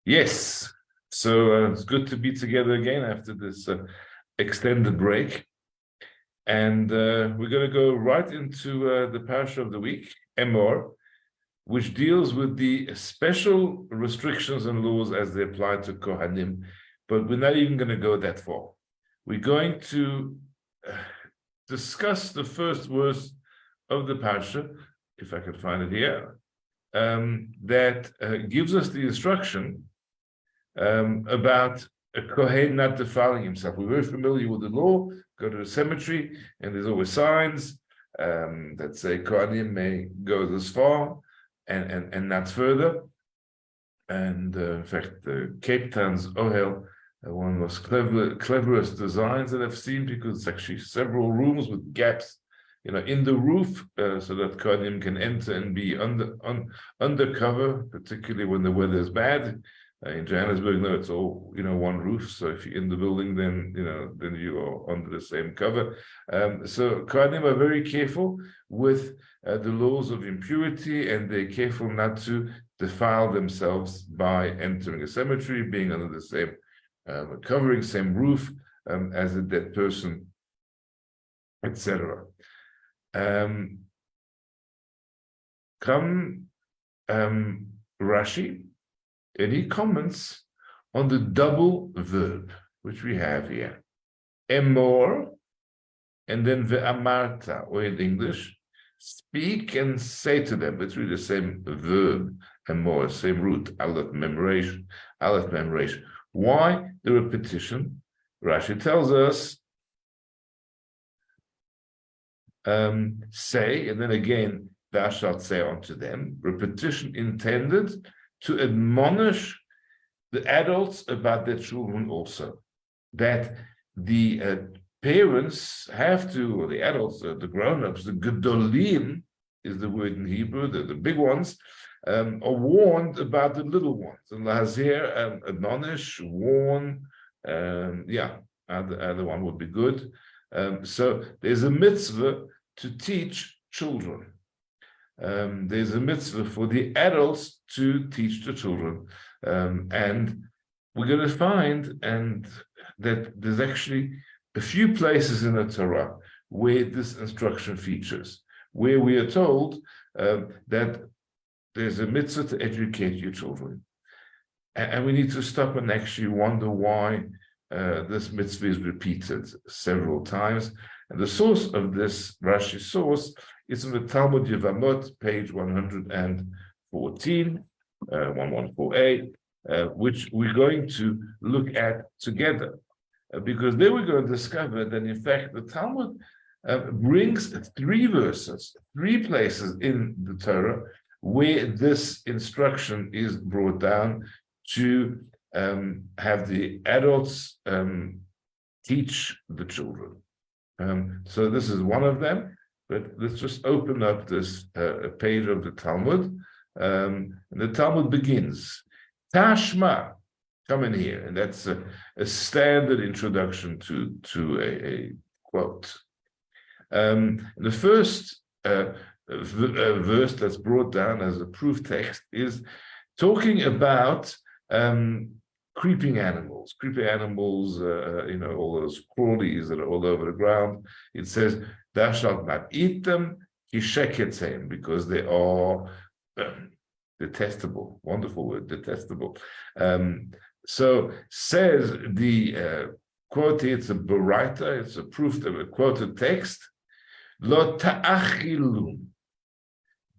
Yes, so it's good to be together again after this extended break. And we're going to go right into the parasha of the week, Emor, which deals with the special restrictions and laws as they apply to Kohanim. But we're not even going to go that far. We're going to discuss the first verse of the parasha, if I can find it here, that gives us the instruction about a Kohen not defiling himself. We're very familiar with the law. Go to the cemetery, and there's always signs that say Kohanim may go this far and not further. And in fact, Cape Town's Ohel, one of the most cleverest designs that I've seen, because it's actually several rooms with gaps, in the roof, so that Kohanim can enter and be undercover, particularly when the weather is bad. In Johannesburg, no, it's all one roof. So if you're in the building, then then you are under the same cover. So Kohanim are very careful with the laws of impurity, and they're careful not to defile themselves by entering a cemetery, being under the same covering, same roof as a dead person, etc. Come Rashi, and he comments on the double verb, which we have here. Emor, and then ve'amarta, or in English, speak and say to them. It's really the same verb, emor, same root, aleph memoration. Why the repetition? Rashi tells us, say, and then again, thou shalt say unto them, repetition intended to admonish the adults about their children also, that the parents have to, or the adults, the grown-ups, the gedolim is the word in Hebrew, the big ones, are warned about the little ones. And lahazir, admonish, warn, either one would be good. So there's a mitzvah to teach children. There's a mitzvah for the adults to teach the children, and we're going to find that there's actually a few places in the Torah where this instruction features, where we are told that there's a mitzvah to educate your children, and we need to stop and actually wonder why this mitzvah is repeated several times. And the source of this Rashi source is in the Talmud Yevamot, page 114, 1148, which we're going to look at together, because there we're going to discover that, in fact, the Talmud brings three places in the Torah where this instruction is brought down to have the adults teach the children. So this is one of them, but let's just open up this page of the Talmud. And the Talmud begins, Tashma, come in here, and that's a standard introduction to a quote. The first verse that's brought down as a proof text is talking about creeping animals, all those crawlies that are all over the ground. It says, thou shalt not eat them, because they are detestable. Wonderful word, detestable. So says the quote here, it's a baraita, it's a proof of a quoted text. Lo ta'achilum,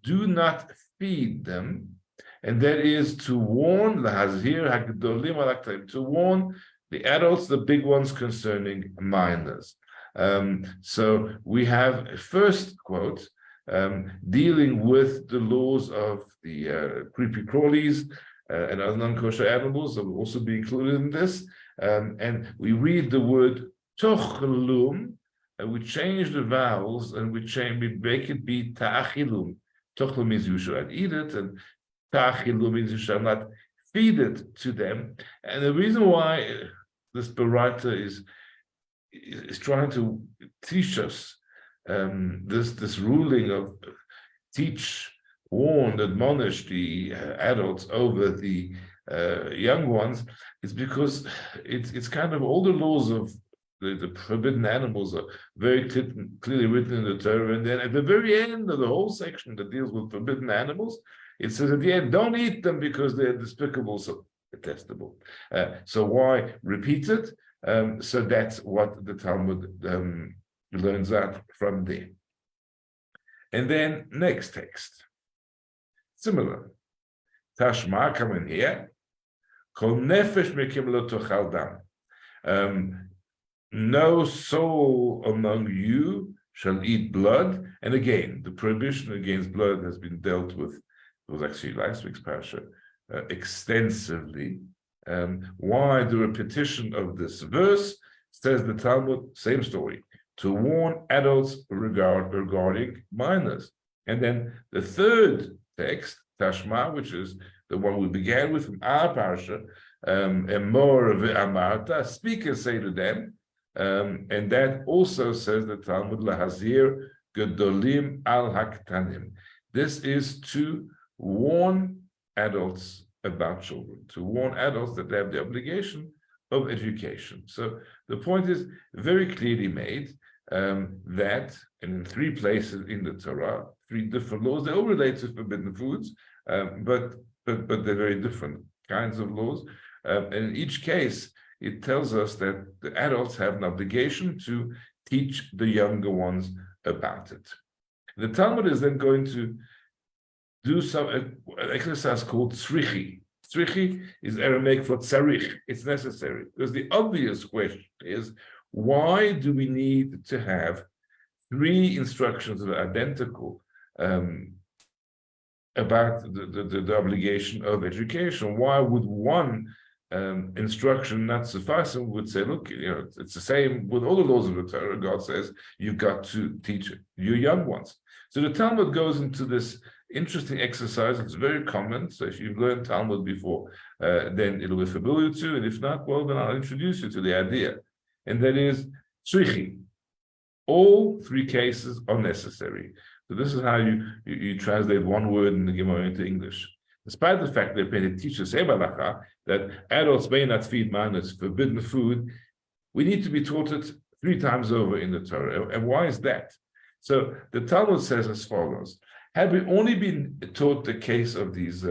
do not feed them. And that is to warn to warn the adults, the big ones, concerning minors. So we have a first quote dealing with the laws of the creepy crawlies and other non-kosher animals that will also be included in this. And we read the word tochlum, and we change the vowels, and we make it be ta'achilum. Tochlum means you should eat it, and ta'achilum means you shall not feed it to them. And the reason why this baraita is trying to teach us this ruling of teach, warn, admonish the adults over the young ones, it's because it's kind of all the laws of the forbidden animals are very clearly written in the Torah, and then at the very end of the whole section that deals with forbidden animals, it says at the end, don't eat them because they're despicable, so detestable. So why repeat it? So that's what the Talmud learns out from there. And then next text, similar. Tashma coming here. Kol nefesh mekim lo tochal dam. No soul among you shall eat blood. And again, the prohibition against blood has been dealt with. It was actually last week's parasha extensively. Why the repetition of this verse? Says the Talmud, same story, to warn adults regarding minors. And then the third text, Tashma, which is the one we began with from our parasha, Emor ve'amarta, speak and say to them, and that also says the Talmud, Lahazir gedolim al haktanim. This is to warn adults about children, to warn adults that they have the obligation of education. So the point is very clearly made that, and in 3 places in the Torah, 3 different laws, they all relate to forbidden foods, but they're very different kinds of laws. And in each case, it tells us that the adults have an obligation to teach the younger ones about it. The Talmud is then going to do some exercise called tzrichi. Tzrichi is Aramaic for tzarich. It's necessary. Because the obvious question is, why do we need to have 3 instructions that are identical about the obligation of education? Why would one instruction not suffice? And would say, look, it's the same with all the laws of the Torah. God says you've got to teach your young ones. So the Talmud goes into this interesting exercise. It's very common. So if you've learned Talmud before, then it'll be familiar to you. And if not, well, then I'll introduce you to the idea. And that is tzrichi. All 3 cases are necessary. So this is how you translate one word in the Gemara into English. Despite the fact that the teachers say that adults may not feed minors forbidden food, we need to be taught it 3 times over in the Torah. And why is that? So the Talmud says as follows: had we only been taught the case of these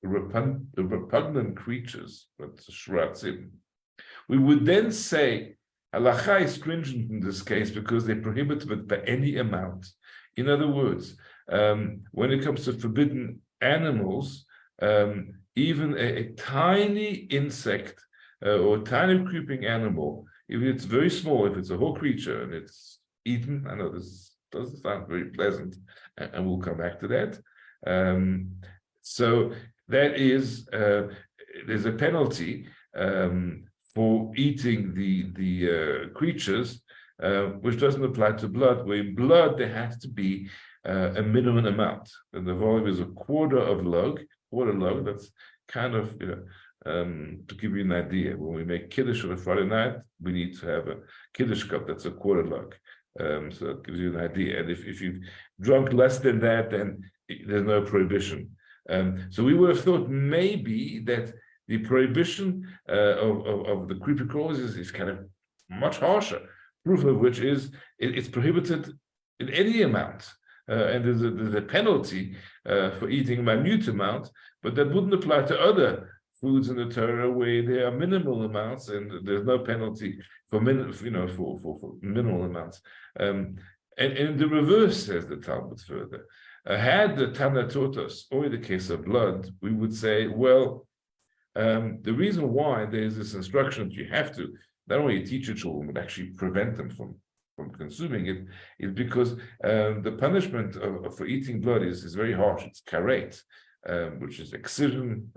repugnant creatures, shratzim, we would then say halacha is stringent in this case because they prohibit it by any amount. In other words, when it comes to forbidden animals, even a tiny insect or a tiny creeping animal, if it's very small, if it's a whole creature and it's eaten, I know this doesn't sound very pleasant, and we'll come back to that. So that is, there's a penalty for eating the creatures, which doesn't apply to blood. Where in blood there has to be a minimum amount, and the volume is a quarter log. That's kind of, to give you an idea, when we make kiddush on a Friday night, we need to have a kiddush cup that's a quarter log. So that gives you an idea. And if you've drunk less than that, then there's no prohibition. So we would have thought maybe that the prohibition of the creepy crawlers is kind of much harsher. Proof of which is it's prohibited in any amount. And there's a penalty for eating a minute amount, but that wouldn't apply to other foods in the Torah where there are minimal amounts and there's no penalty for minimal amounts. And in the reverse, says the Talmud further, had the Tana taught us only the case of blood, we would say, well, the reason why there's this instruction that you have to not only teach your children but actually prevent them from consuming it is because the punishment for eating blood is very harsh. It's karet, which is excision,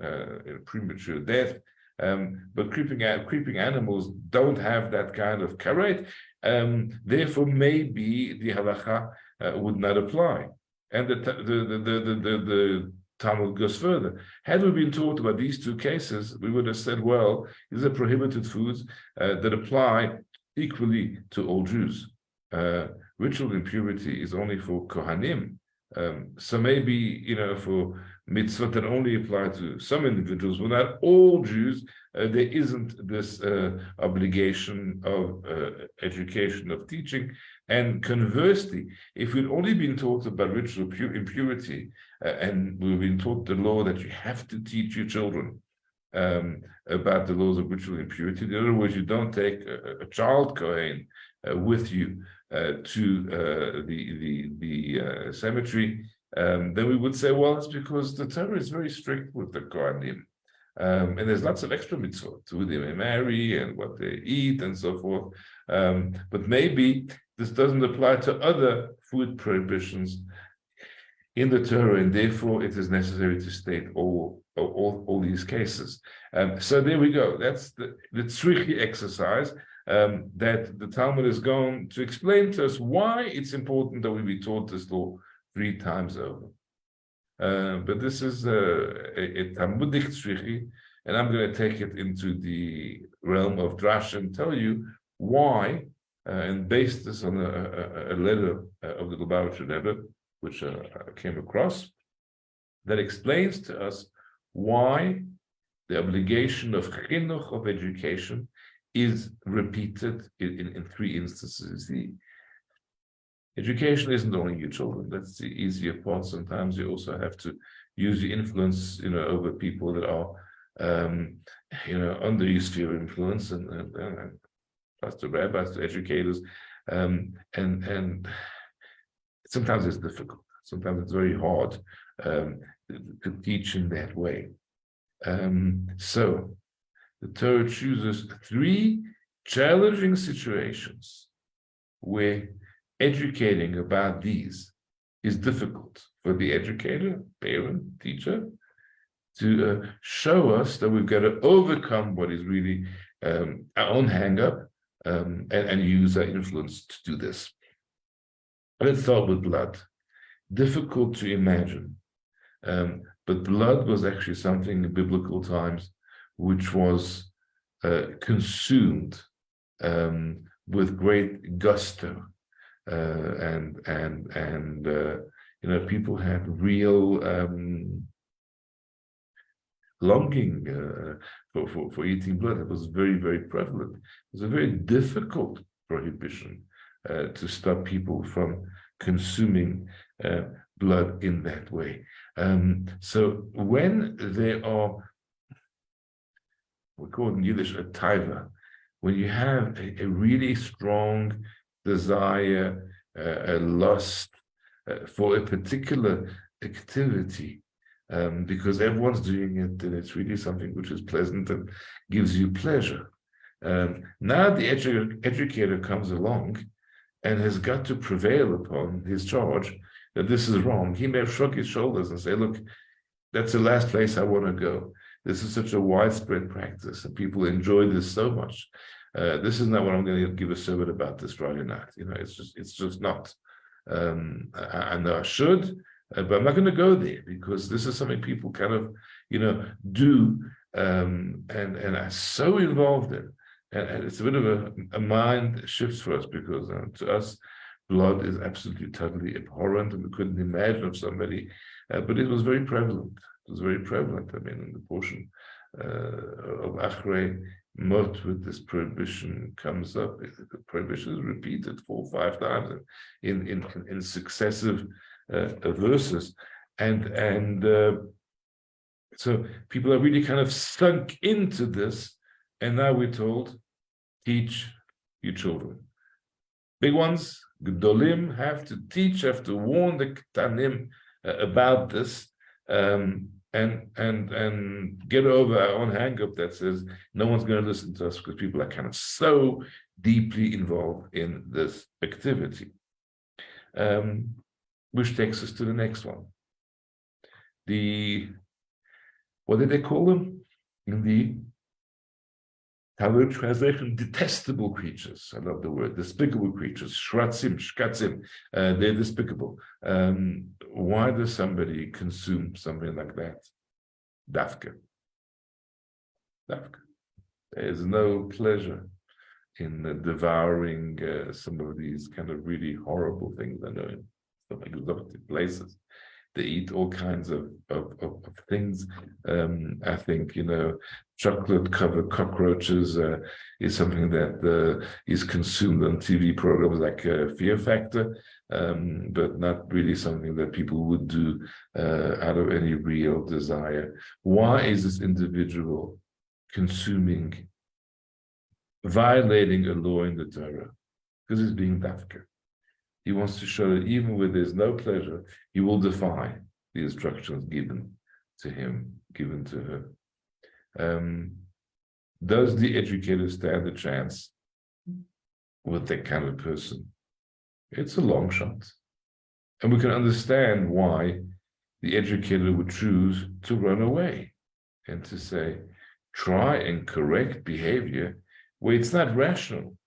premature death. But creeping animals don't have that kind of karet. Therefore, maybe the halacha would not apply. And the Talmud goes further. Had we been taught about these 2 cases, we would have said, well, these are prohibited foods that apply equally to all Jews. Ritual impurity is only for Kohanim, So maybe, for mitzvot that only apply to some individuals, but not all Jews, there isn't this obligation of education, of teaching. And conversely, if we'd only been taught about ritual impurity, and we've been taught the law that you have to teach your children about the laws of ritual impurity, in other words, you don't take a child Kohen with you to the cemetery, then we would say, well, it's because the Torah is very strict with the Kohanim. And there's lots of extra mitzvot, who they may marry and what they eat and so forth. But maybe this doesn't apply to other food prohibitions in the Torah, and therefore it is necessary to state all these cases. So there we go. That's the tzrichi exercise that the Talmud is going to explain to us why it's important that we be taught this law 3 times over. But this is a Talmudic tzrichi, and I'm going to take it into the realm of drash and tell you why, and base this on a letter of the Lubavitcher Rebbe, which I came across, that explains to us why the obligation of chinuch, of education, is repeated in 3 instances. The education isn't only your children. That's the easier part. Sometimes you also have to use your influence, over people that are, under your sphere of influence, and plus the rabbis, the educators, and sometimes it's difficult. Sometimes it's very hard to teach in that way. So the Torah chooses 3 challenging situations where educating about these is difficult for the educator, parent, teacher, to show us that we've got to overcome what is really our own hang-up, and use our influence to do this. Let's start with blood. Difficult to imagine, but blood was actually something in biblical times which was consumed with great gusto, and people had real longing for eating blood. It was very, very prevalent. It was a very difficult prohibition to stop people from consuming blood in that way. So when there are, we call it in Yiddish a taiva, when you have a really strong desire, a lust for a particular activity, because everyone's doing it, and it's really something which is pleasant and gives you pleasure. Now the educator comes along and has got to prevail upon his charge that this is wrong. He may have shrugged his shoulders and say, look, that's the last place I want to go. This is such a widespread practice, and people enjoy this so much. This is not what I'm going to give a sermon about this Friday night. It's just not. I know I should, but I'm not going to go there, because this is something people kind of, do, and are so involved in. And it's a bit of a mind shift for us, because to us, blood is absolutely, totally abhorrent, and we couldn't imagine of somebody, but it was very prevalent. It was very prevalent. I mean, in the portion of Achrei Mot, with this prohibition comes up. The prohibition is repeated 4 or 5 times in successive verses, and so people are really kind of sunk into this, and now we're told, teach your children. Big ones, Gedolim, have to teach, have to warn the Ketanim about this, and get over our own hang-up that says no one's going to listen to us because people are kind of so deeply involved in this activity. Which takes us to the next one. What did they call them? In the Talmud translation, detestable creatures. I love the word. Despicable creatures. Shratzim, shkatzim. They're despicable. Why does somebody consume something like that? Dafka. There is no pleasure in devouring some of these kind of really horrible things I know in some exotic places. They eat all kinds of things. I think, chocolate-covered cockroaches is something that is consumed on TV programs like Fear Factor, but not really something that people would do out of any real desire. Why is this individual violating a law in the Torah? Because he's being dafka. He wants to show that even where there's no pleasure, he will defy the instructions given to him, given to her. Does the educator stand a chance with that kind of person? It's a long shot. And we can understand why the educator would choose to run away and to say, try and correct behavior where it's not rational.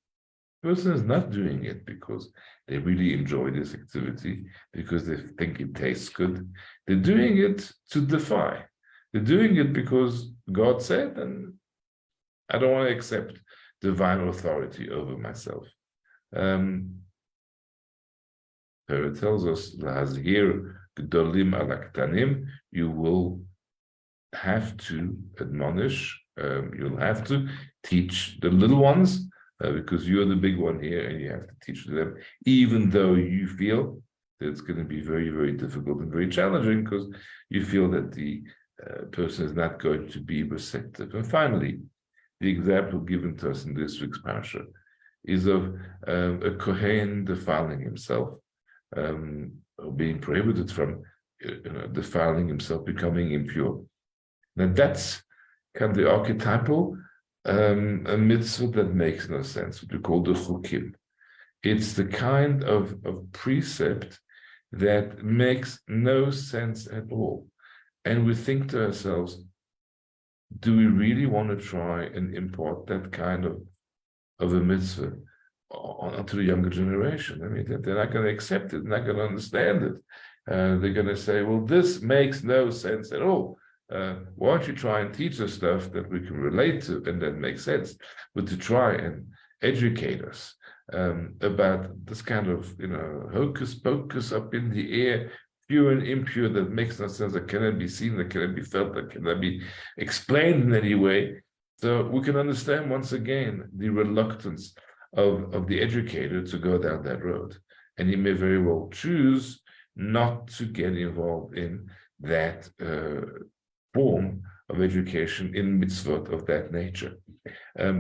The person is not doing it because they really enjoy this activity, because they think it tastes good. They're doing it to defy. They're doing it because God said, and I don't want to accept divine authority over myself. Torah tells us, "Lahazhir gdolim al haktanim," you will have to admonish, you'll have to teach the little ones, because you're the big one here and you have to teach them, even though you feel that it's going to be very, very difficult and very challenging because you feel that the person is not going to be receptive. And finally, the example given to us in this week's parasha is of a Kohen defiling himself, or being prohibited from defiling himself, becoming impure. Now that's kind of the archetypal a mitzvah that makes no sense, what we call the chukim. It's the kind of precept that makes no sense at all. And we think to ourselves, do we really want to try and import that kind of a mitzvah onto the younger generation? I mean, they're not going to accept it, not going to understand it. They're going to say, well, this makes no sense at all. Why don't you try and teach us stuff that we can relate to and that makes sense, but to try and educate us about this kind of, hocus pocus up in the air, pure and impure, that makes no sense, that cannot be seen, that cannot be felt, that cannot be explained in any way. So we can understand once again the reluctance of the educator to go down that road. And he may very well choose not to get involved in that form of education in mitzvot of that nature.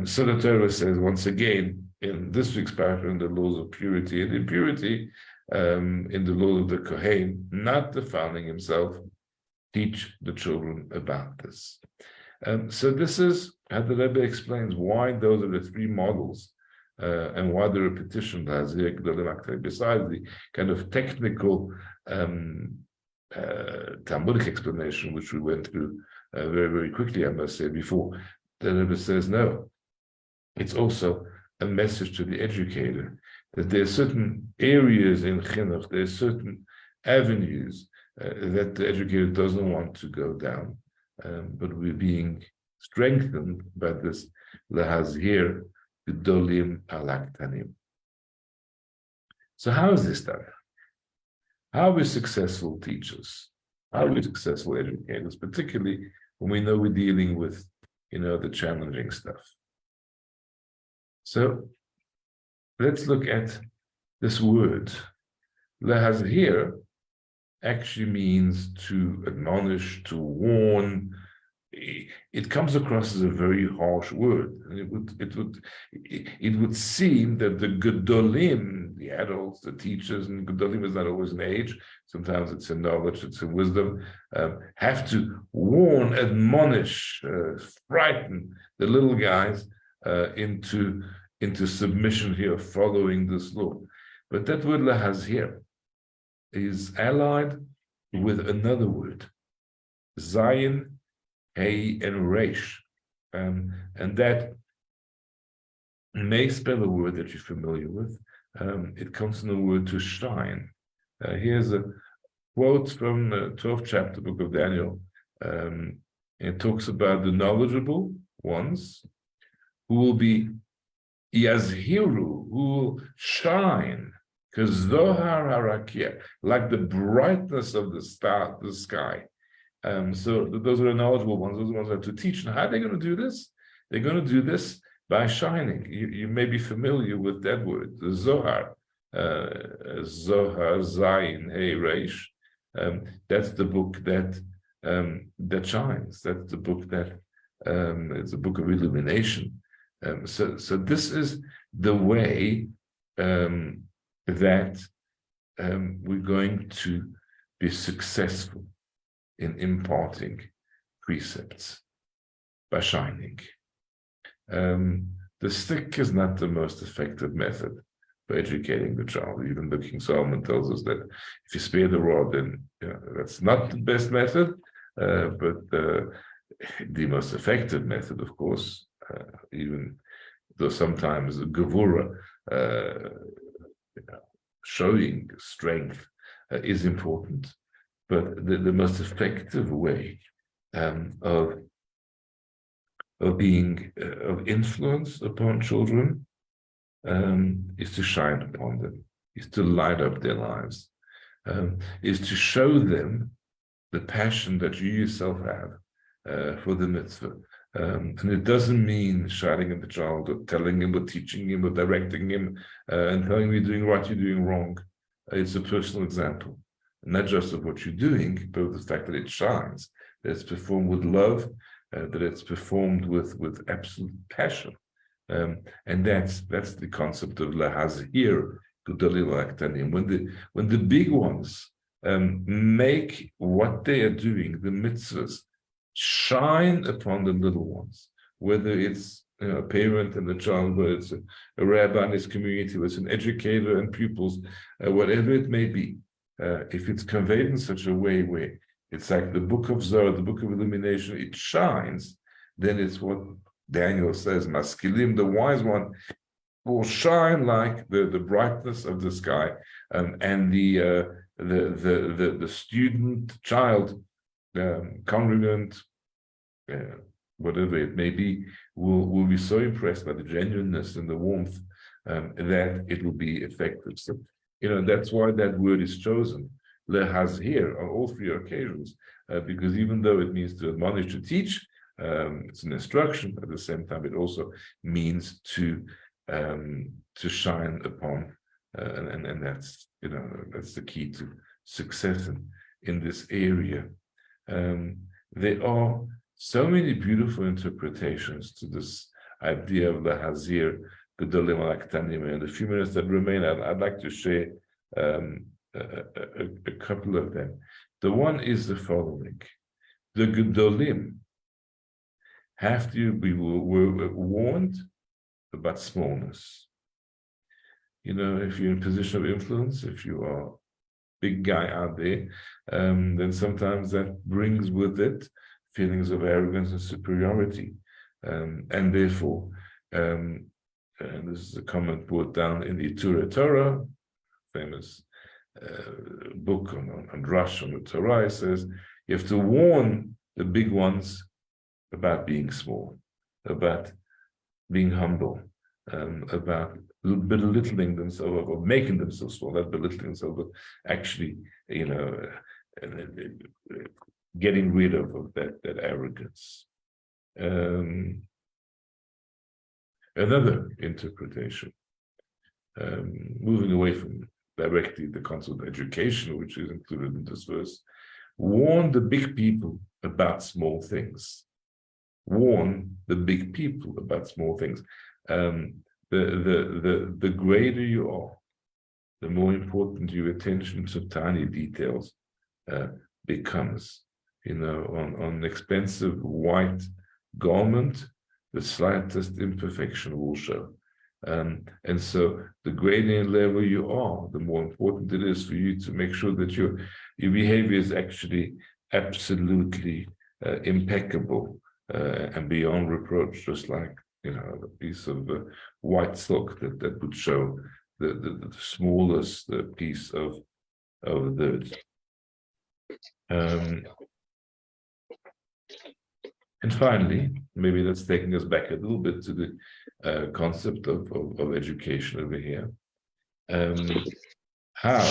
So the Torah says once again in this week's parasha, in the laws of purity and impurity, in the laws of the Kohen, not defiling himself, teach the children about this. So this is how the Rebbe explains why those are the three models, and why the repetition, besides the kind of technical Talmudic explanation, which we went through very, very quickly, I must say, before. The Rebbe says, no, it's also a message to the educator that there are certain areas in chinuch, there are certain avenues that the educator doesn't want to go down, but we're being strengthened by this lahazhir gdolim al haktanim. So how is this done? How are we successful teachers? How are we successful educators, particularly when we know we're dealing with, the challenging stuff? So let's look at this word. Lahazhir actually means to admonish, to warn. It comes across as a very harsh word. It would seem that the gedolim, the adults, the teachers, and gedolim is not always an age. Sometimes it's in knowledge, it's in wisdom. Have to warn, admonish, frighten the little guys into submission here, following this law. But that word lahazhir is allied with another word, Zayin, Hey, and Reish, and that may spell a word that you're familiar with. It comes from the word to shine. Here's a quote from the 12th chapter, book of Daniel. It talks about the knowledgeable ones who will be yazhiru, who will shine because Zohar Harakia, like the brightness of the sky. So those are the knowledgeable ones. Those are the ones that have to teach. And how are they going to do this? They're going to do this by shining. You may be familiar with that word, the Zohar. Zohar Zayin Hey Reish. That's the book that shines. That's the book that it's a book of illumination. So this is the way that we're going to be successful in imparting precepts by shining. The stick is not the most effective method for educating the child. Even the King Solomon tells us that if you spare the rod, then that's not the best method, but the most effective method, of course, even though sometimes the gevura, showing strength is important, but the most effective way of being of influence upon children is to shine upon them, is to light up their lives, is to show them the passion that you yourself have for the mitzvah. And it doesn't mean shouting at the child or telling him or teaching him or directing him and telling him you're doing right, you're doing wrong. It's a personal example, not just of what you're doing, but of the fact that it shines, that it's performed with love, that it's performed with absolute passion. And that's the concept of lahazir gedolim aktanim. When the big ones make what they are doing, the mitzvahs, shine upon the little ones, whether it's a parent and a child, whether it's a rabbi in his community, whether it's an educator and pupils, whatever it may be, if it's conveyed in such a way where it's like the book of Zohar, the book of illumination, it shines, then it's what Daniel says, Maskilim, the wise one, will shine like the brightness of the sky, and the student, child, congregant, whatever it may be, will be so impressed by the genuineness and the warmth that it will be effective. So, that's why that word is chosen, lehazhir, on all three occasions, because even though it means to admonish, to teach, it's an instruction. At the same time, it also means to shine upon, and that's that's the key to success in this area. There are so many beautiful interpretations to this idea of the Hazir Gedolim Aktanim. In the few minutes that remain, I'd like to share a couple of them. The one is the following: the Gedolim have to be warned about smallness. If you're in a position of influence, if you are big guy out there, then sometimes that brings with it feelings of arrogance and superiority, and therefore, and this is a comment brought down in the Turei Torah, famous book on Drush on the Torah. It says you have to warn the big ones about being small, about being humble, about belittling themselves or making themselves small, not belittling themselves, but actually, getting rid of that arrogance. Another interpretation, moving away from directly the concept of education, which is included in this verse, warn the big people about small things. Warn the big people about small things. The greater you are, the more important your attention to tiny details becomes. On an expensive white garment, the slightest imperfection will show. And so the greater in level you are, the more important it is for you to make sure that your behavior is actually absolutely impeccable and beyond reproach, just like a piece of white silk that would show the smallest piece of dirt. And finally, maybe that's taking us back a little bit to the concept of education over here. How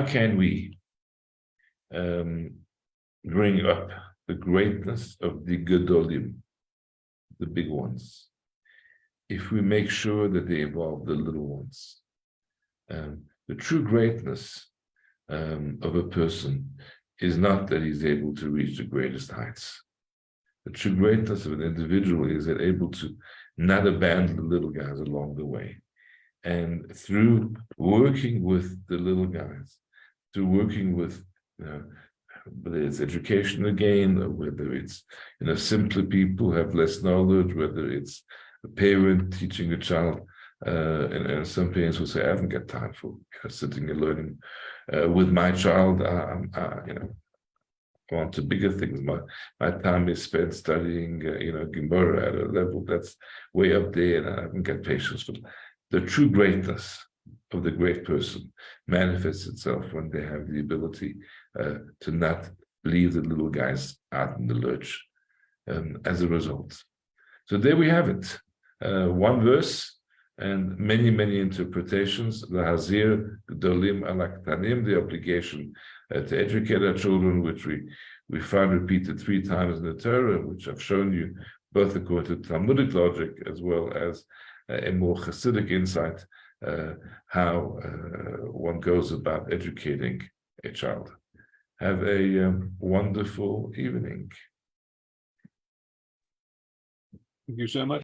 can we bring up the greatness of the Gedolim, the big ones, if we make sure that they involve the little ones? The true greatness of a person is not that he's able to reach the greatest heights. The true greatness of an individual is that able to not abandon the little guys along the way. And through working with the little guys, through working with whether it's education again, or whether it's simpler people who have less knowledge, whether it's a parent teaching a child, and some parents will say, "I haven't got time for sitting and learning with my child. I want to bigger things. My time is spent studying, Gemara at a level that's way up there, and I haven't got patience for it." The true greatness of the great person manifests itself when they have the ability to not leave the little guys out in the lurch as a result. So there we have it. One verse and many, many interpretations. The Hazir, Gedolim Alaktanim, the obligation to educate our children, which we find repeated 3 times in the Torah, which I've shown you, both according to Talmudic logic as well as a more Hasidic insight, how one goes about educating a child. Have a wonderful evening. Thank you so much.